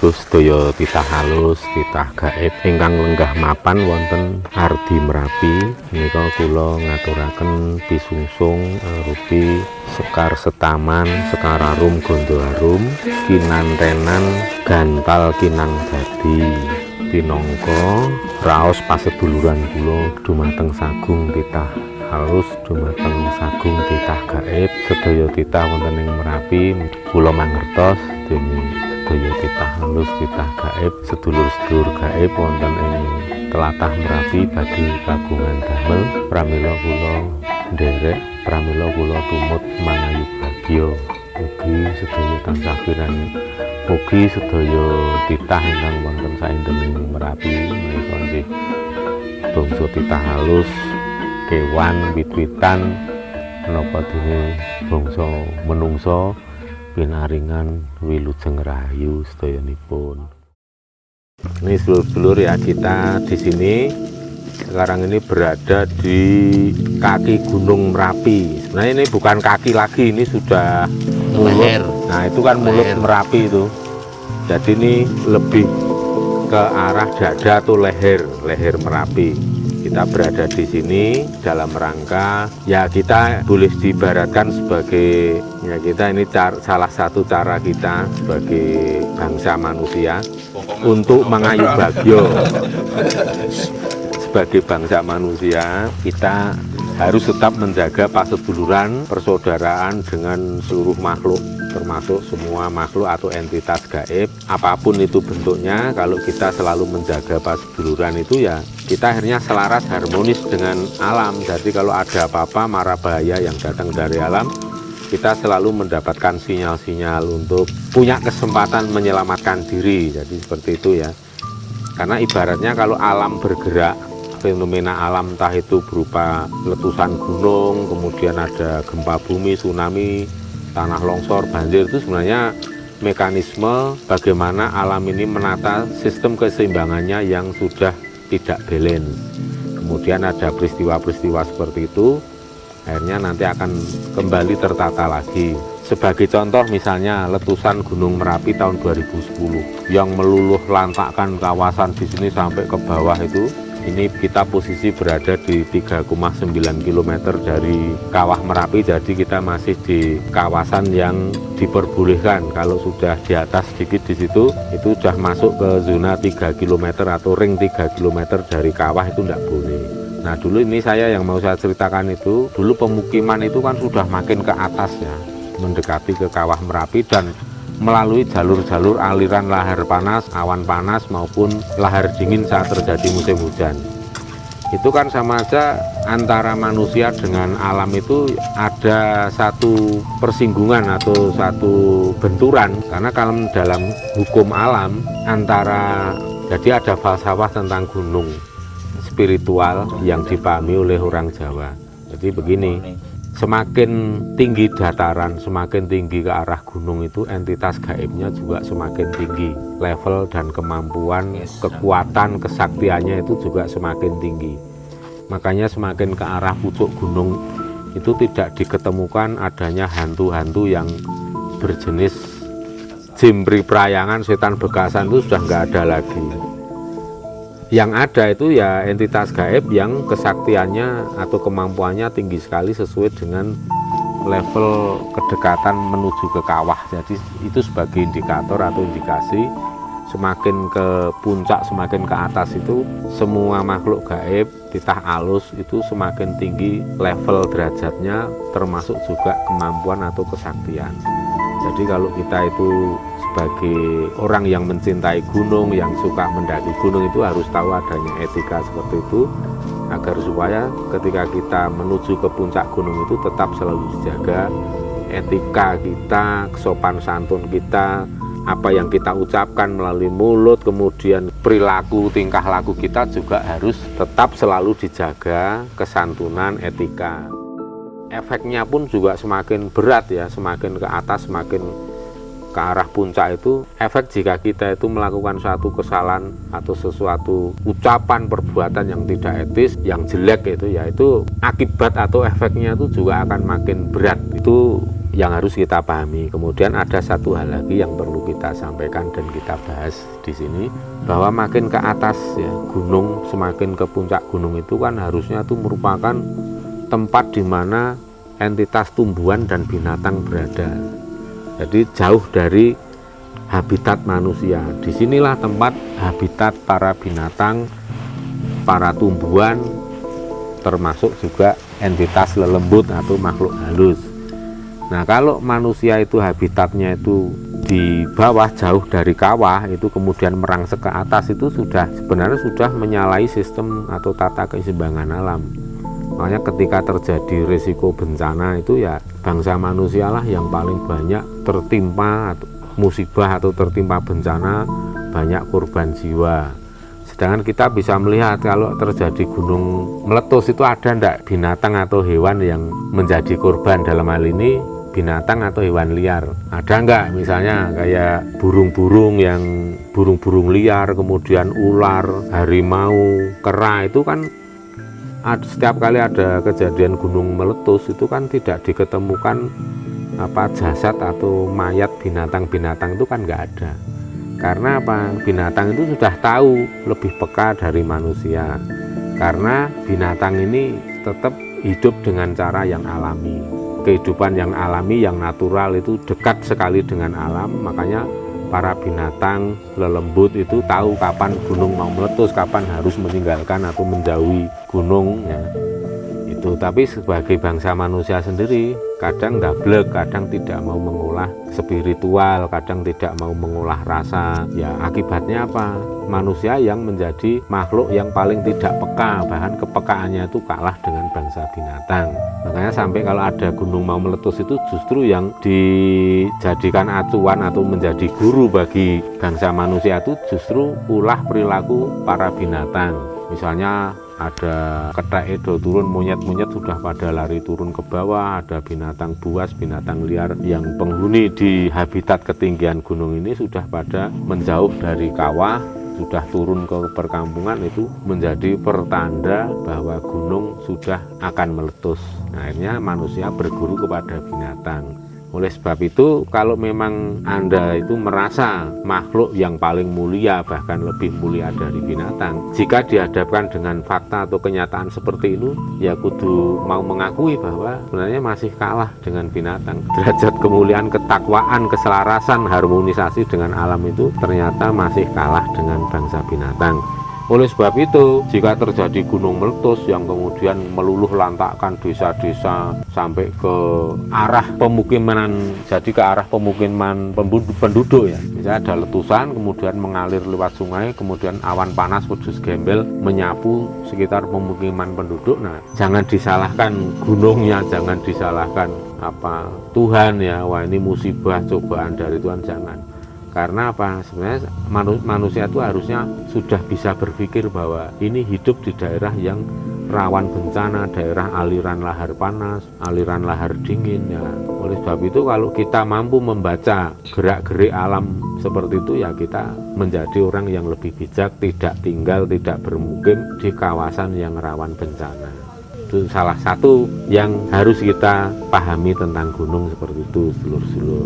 Sedaya titah halus, titah gaib ingkang lenggah mapan wonten Ardi Merapi menika kula ngaturaken pisungsung rupi Sekar Setaman, Sekararum Gondoarum, kinantenan gantal kinang dadi pinangka raos paseduluran kula dumateng sagung titah halus, dumateng sagung titah gaib. Sedaya titah wonten ing Merapi kula mangertos dene sedaya titah halus, titah gaib, sedulur-sedulur gaib wonten ing tlatah Merapi badhe kagungan damel pramila kula nderek, pramila kula tumut mangayu bagya. Mugi sedaya tansah pirani, mugi sedaya titah ingkang wonten saindenging Merapi menika nggih bangsa titah halus, kewan, wit-witan menapa dene bangsa menungsa pinaringan wilujeng rahayu sedayanipun. Ini sedulur-sedulur ya, kita di sini sekarang ini berada di kaki Gunung Merapi. Sebenarnya ini bukan kaki lagi, ini sudah mulut. Nah itu kan mulut Merapi itu. Jadi ini lebih ke arah dada atau leher Merapi. Kita berada di sini dalam rangka ya kita boleh diibaratkan sebagai ya kita ini salah satu cara kita sebagai bangsa manusia untuk mengayu bagyo. Sebagai bangsa manusia kita harus tetap menjaga paseduluran, persaudaraan dengan seluruh makhluk, termasuk semua makhluk atau entitas gaib apapun itu bentuknya. Kalau kita selalu menjaga paseduluran itu ya kita akhirnya selaras harmonis dengan alam. Jadi kalau ada apa-apa mara bahaya yang datang dari alam, kita selalu mendapatkan sinyal-sinyal untuk punya kesempatan menyelamatkan diri. Jadi seperti itu ya, karena ibaratnya kalau alam bergerak, fenomena alam entah itu berupa letusan gunung, kemudian ada gempa bumi, tsunami, tanah longsor, banjir, itu sebenarnya mekanisme bagaimana alam ini menata sistem keseimbangannya yang sudah tidak balance. Kemudian ada peristiwa-peristiwa seperti itu, akhirnya nanti akan kembali tertata lagi. Sebagai contoh misalnya letusan Gunung Merapi tahun 2010 yang meluluh lantakkan kawasan di sini sampai ke bawah itu. Ini kita posisi berada di 3,9 km dari kawah Merapi, jadi kita masih di kawasan yang diperbolehkan. Kalau sudah di atas sedikit di situ, itu sudah masuk ke zona 3 km atau ring 3 km dari kawah, itu tidak boleh. Nah dulu ini yang mau saya ceritakan itu, dulu pemukiman itu kan sudah makin ke atas ya, mendekati ke kawah Merapi dan melalui jalur-jalur aliran lahar panas, awan panas maupun lahar dingin saat terjadi musim hujan. Itu kan sama aja antara manusia dengan alam itu ada satu persinggungan atau satu benturan. Karena kalau dalam hukum alam jadi ada falsafah tentang gunung spiritual yang dipahami oleh orang Jawa. Jadi begini, semakin tinggi dataran, semakin tinggi ke arah gunung itu entitas gaibnya juga semakin tinggi. Level dan kemampuan, kekuatan, kesaktiannya itu juga semakin tinggi. Makanya semakin ke arah pucuk gunung itu tidak diketemukan adanya hantu-hantu yang berjenis jin priprayangan, setan begasan, itu sudah nggak ada lagi. Yang ada itu ya entitas gaib yang kesaktiannya atau kemampuannya tinggi sekali sesuai dengan level kedekatan menuju ke kawah. Jadi itu sebagai indikator atau indikasi semakin ke puncak, semakin ke atas itu semua makhluk gaib, titah alus itu semakin tinggi level derajatnya, termasuk juga kemampuan atau kesaktian. Jadi kalau kita itu sebagai orang yang mencintai gunung, yang suka mendaki gunung, itu harus tahu adanya etika seperti itu, agar supaya ketika kita menuju ke puncak gunung itu tetap selalu dijaga etika kita, kesopan santun kita, apa yang kita ucapkan melalui mulut, kemudian perilaku, tingkah laku kita juga harus tetap selalu dijaga kesantunan, etika. Efeknya pun juga semakin berat ya, semakin ke atas semakin ke arah puncak itu, efek jika kita itu melakukan suatu kesalahan atau sesuatu ucapan perbuatan yang tidak etis, yang jelek itu, yaitu akibat atau efeknya itu juga akan makin berat. Itu yang harus kita pahami. Kemudian ada satu hal lagi yang perlu kita sampaikan dan kita bahas di sini, bahwa makin ke atas ya gunung, semakin ke puncak gunung itu kan harusnya itu merupakan tempat di mana entitas tumbuhan dan binatang berada. Jadi jauh dari habitat manusia. Disinilah tempat habitat para binatang, para tumbuhan, termasuk juga entitas lelembut atau makhluk halus. Nah, kalau manusia itu habitatnya itu di bawah jauh dari kawah, itu kemudian merangsek ke atas, itu sebenarnya sudah menyalahi sistem atau tata keseimbangan alam. Makanya ketika terjadi risiko bencana itu ya bangsa manusia lah yang paling banyak tertimpa musibah atau tertimpa bencana, banyak korban jiwa. Sedangkan kita bisa melihat kalau terjadi gunung meletus itu ada enggak binatang atau hewan yang menjadi korban, dalam hal ini binatang atau hewan liar. Ada enggak misalnya kayak burung-burung liar, kemudian ular, harimau, kera, itu kan setiap kali ada kejadian gunung meletus itu kan tidak diketemukan jasad atau mayat binatang-binatang, itu kan nggak ada. Karena apa? Binatang itu sudah tahu, lebih peka dari manusia. Karena binatang ini tetap hidup dengan cara yang alami. Kehidupan yang alami, yang natural itu dekat sekali dengan alam. Makanya para binatang lelembut itu tahu kapan gunung mau meletus, kapan harus meninggalkan atau menjauhi gunung ya. Itu tapi sebagai bangsa manusia sendiri kadang gablek, kadang tidak mau mengolah spiritual, kadang tidak mau mengolah rasa. Ya akibatnya apa? Manusia yang menjadi makhluk yang paling tidak peka, bahkan kepekaannya itu kalah dengan bangsa binatang. Makanya sampai kalau ada gunung mau meletus itu justru yang dijadikan acuan atau menjadi guru bagi bangsa manusia itu justru ulah perilaku para binatang. Misalnya ada kethek edo turun, monyet-monyet sudah pada lari turun ke bawah, ada binatang buas, binatang liar yang penghuni di habitat ketinggian gunung ini sudah pada menjauh dari kawah, sudah turun ke perkampungan, itu menjadi pertanda bahwa gunung sudah akan meletus. Nah, akhirnya manusia berguru kepada binatang. Oleh sebab itu, kalau memang Anda itu merasa makhluk yang paling mulia, bahkan lebih mulia dari binatang, jika dihadapkan dengan fakta atau kenyataan seperti itu, ya kudu mau mengakui bahwa sebenarnya masih kalah dengan binatang. Derajat kemuliaan, ketakwaan, keselarasan, harmonisasi dengan alam itu ternyata masih kalah dengan bangsa binatang. Oleh sebab itu, jika terjadi gunung meletus yang kemudian meluluh lantakkan desa-desa sampai ke arah pemukiman, jadi ke arah pemukiman penduduk ya. Misalnya ada letusan, kemudian mengalir lewat sungai, kemudian awan panas pedus gembel menyapu sekitar pemukiman penduduk. Nah, jangan disalahkan gunungnya, jangan disalahkan Tuhan ya. Wah, ini musibah cobaan dari Tuhan, jangan. Karena apa? Sebenarnya manusia itu harusnya sudah bisa berpikir bahwa ini hidup di daerah yang rawan bencana, daerah aliran lahar panas, aliran lahar dingin ya. Oleh sebab itu kalau kita mampu membaca gerak-gerik alam seperti itu ya, kita menjadi orang yang lebih bijak, tidak tinggal, tidak bermukim di kawasan yang rawan bencana. Itu salah satu yang harus kita pahami tentang gunung seperti itu, sedulur-sedulur.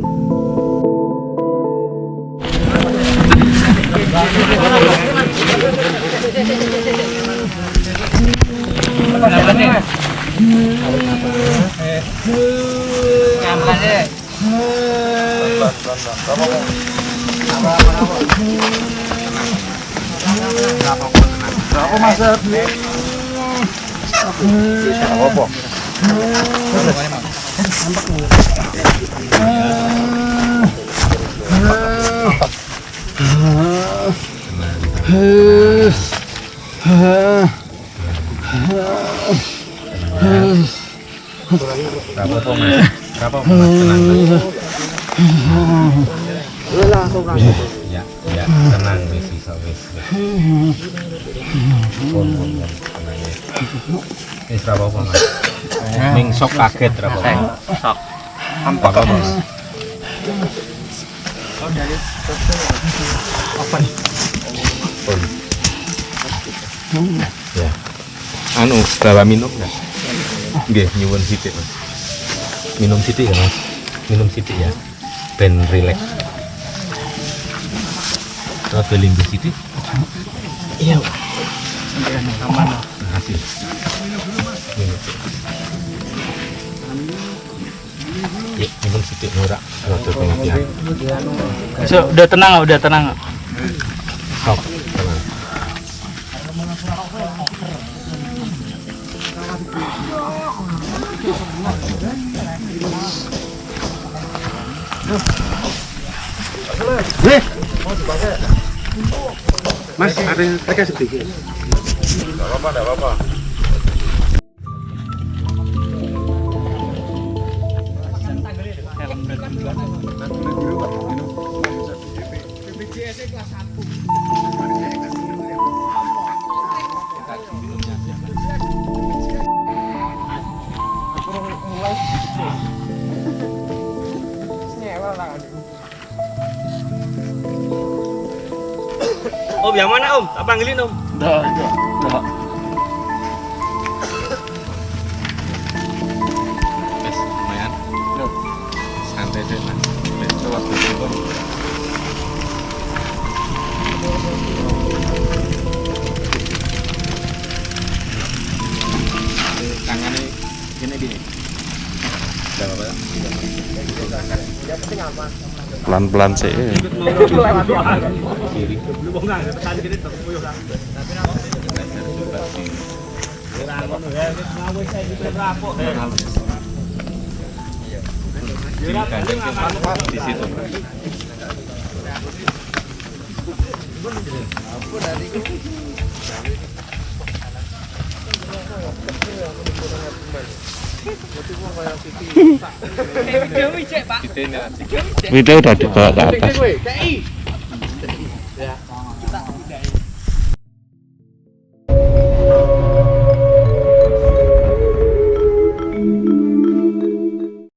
Ya, tenang wis iso wis. Wis ra apa-apa, Mas. Ning sok kaget ra apa-apa. Sok. Apa, Mas? Ya. Anu, bawa minum enggak? Nggih, nyuwun sithik, Mas. Minum sithik ya, Mas. Minum sithik ya. Ben rileks. Rada lingguh sithik. Iya. Aman. Makasih. Minum. Ya, minum sithik ora rada pengertian. So, udah tenang. Sok, tenang. Mas, ada yang pakai sedikit. Enggak apa-apa. Om, yang mana Om? Tak panggilin Om. Dah. Mas, lumayan. Santai deh, Mas. Coba dulu. Tangannya gini. Udah apa-apa. Pelan-pelan sih. Kiri. Di situ. Itu udah dibawa ke atas.